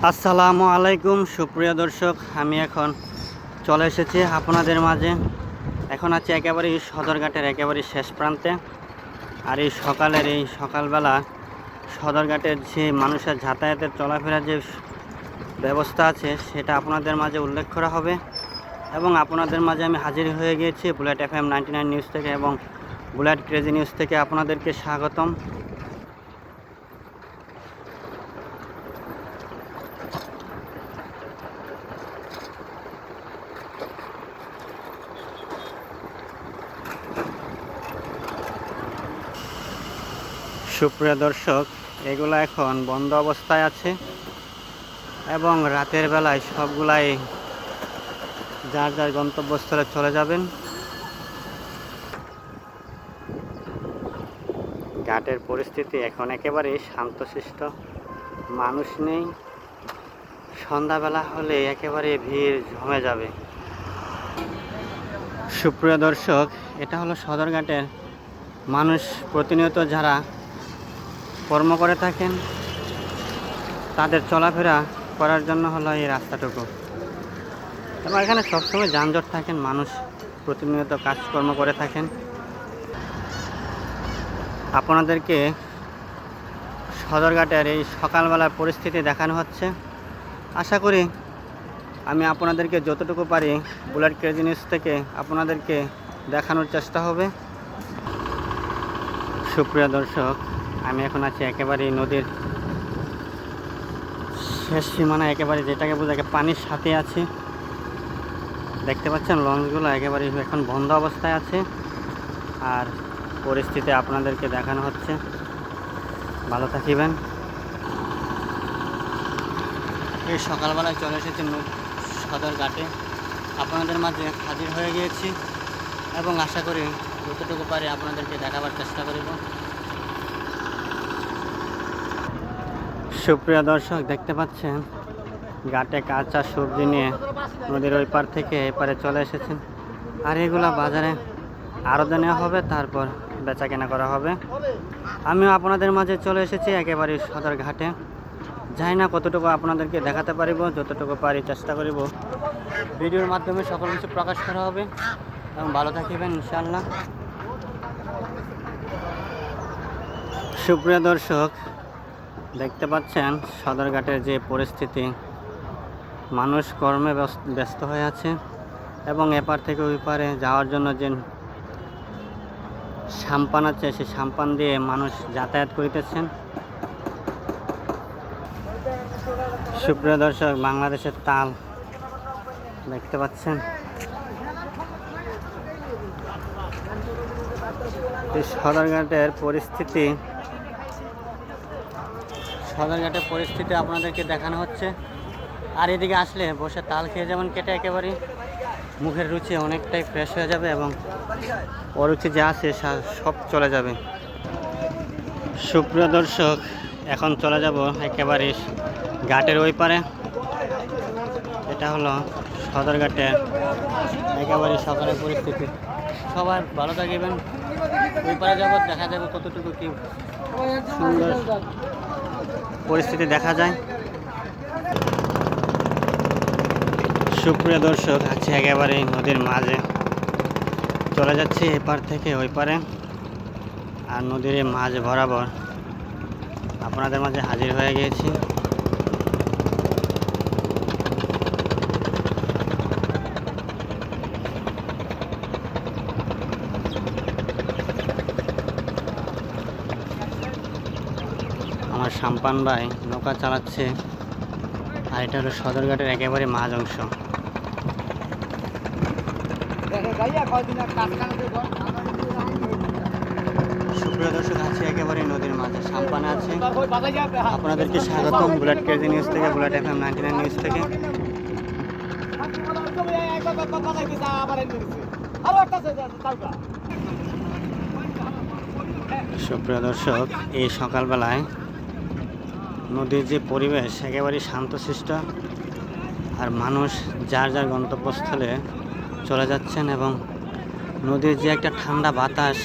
আসসালামু আলাইকুম সুপ্রিয় দর্শক, আমি এখন চলে এসেছি আপনাদের মাঝে। এখন আছি একেবারে সদরঘাটের একেবারে শেষ প্রান্তে। আর এই সকালবেলা সদরঘাটের যে মানুষের যাতায়াতের চলাফেরার যে ব্যবস্থা আছে সেটা আপনাদের মাঝে উল্লেখ করা হবে। এবং আপনাদের মাঝে আমি হাজির হয়ে গিয়েছি বুলেট FM 99 নিউজ থেকে এবং বুলেট ক্রেজি নিউজ থেকে আপনাদেরকে স্বাগতম। সুপ্রিয় দর্শক, এগুলো এখন বন্ধ অবস্থায় আছে এবং রাতের বেলায় সবগুলাই যার যার গন্তব্যস্থলে চলে যাবেন। ঘাটের পরিস্থিতি এখন একেবারেই শান্তশিষ্ট, মানুষ নেই। সন্ধ্যাবেলা হলে একেবারে ভিড় জমে যাবে। সুপ্রিয় দর্শক, এটা হলো সদরঘাটের মানুষ প্রতিনিয়ত যারা কর্ম করে থাকেন তাদের চলাফেরা করার জন্য হলো এই রাস্তাটুকু। এবং এখানে সবসময় যানজট থাকেন, মানুষ প্রতিনিয়ত কাজকর্ম করে থাকেন। আপনাদেরকে সদরঘাটের এই সকালবেলার পরিস্থিতি দেখানো হচ্ছে। আশা করি আমি আপনাদেরকে যতটুকু পারি বুলেট ক্রেজি নিউজ থেকে আপনাদেরকে দেখানোর চেষ্টা হবে। সুপ্রিয় দর্শক, আমি এখন আছি একেবারেই নদীর শেষ সীমানা, একেবারে যেটাকে বোঝাকে পানির সাথে আছে। দেখতে পাচ্ছেন লঞ্চগুলো একেবারে এখন বন্ধ অবস্থায় আছে আর পরিস্থিতি আপনাদেরকে দেখানো হচ্ছে। ভালো থাকিবেন। এই সকালবেলায় চলে এসেছি সদরঘাটে, আপনাদের মাঝে হাজির হয়ে গিয়েছি এবং আশা করি যতটুকু পারি আপনাদেরকে দেখাবার চেষ্টা করব। সুপ্রিয় দর্শক, দেখতে পাচ্ছেন ঘাটে কাঁচা সবজি নিয়ে নদীর ওই পার থেকে এপারে চলে এসেছেন। আর এগুলা বাজারে আড়তে নেওয়া হবে, তারপর বেচা কেনা করা হবে। আমিও আপনাদের মাঝে চলে এসেছি একেবারে সদরঘাটে। জানি না কতটুকু আপনাদেরকে দেখাতে পারিব, যতটুকু পারি চেষ্টা করিব ভিডিওর মাধ্যমে সকল কিছু প্রকাশ করা হবে। এবং ভালো থাকিবেন ইনশাআল্লাহ। সুপ্রিয় দর্শক, দেখতে পাচ্ছেন সদরঘাটের যে পরিস্থিতি, মানুষ কর্মে ব্যস্ত হয়ে আছে এবং এপার থেকে ওই পারে যাওয়ার জন্য যে সাম্পান আছে সেই সাম্পান দিয়ে মানুষ যাতায়াত করিতেছেন। সুপ্রিয় দর্শক, বাংলাদেশের তাল দেখতে পাচ্ছেন। এই সদরঘাটের পরিস্থিতি আপনাদেরকে দেখানো হচ্ছে। আর এদিকে আসলে বসে তাল খেয়ে যেমন কেটে একেবারে মুখের রুচি অনেকটাই ফ্রেশ হয়ে যাবে এবং অরুচি যা আছে সব চলে যাবে। সুপ্রিয় দর্শক, এখন চলে যাব একেবারে ঘাটের ওই পারে। এটা হলো সদরঘাটের একেবারে সকালের পরিস্থিতি। সবাই ভালো থাকিবেন। ওই পারে যাব, দেখা যাবে কতটুকু কি সুন্দর পরিস্থিতি দেখা যায়। সুপ্রিয় দর্শক, আছে একেবারে নদীর মাঝে চলে যাচ্ছি এপার থেকে ওই পারে। আর নদীর মাঝ বরাবর আপনাদের মাঝে হাজির হয়ে গিয়েছি। আমার সাম্পান ভাই নৌকা চালাচ্ছে। আর এটা হলো সদরঘাটের একেবারে মাঝ অংশ। সুপ্রিয় দর্শক, আছে একেবারে নদীর মাঝে, সাম্পানে আছে। আপনাদেরকে স্বাগতম বুলেট ক্রেজি নিউজ থেকে, বুলেট FM 99 নিউজ থেকে। সুপ্রিয় দর্শক, এই সকালবেলায় নদীর যে পরিবেশ একেবারে শান্তশিষ্ট আর মানুষ যার যার গন্তব্যস্থলে চলে যাচ্ছেন এবং নদীর যে একটা ঠান্ডা বাতাস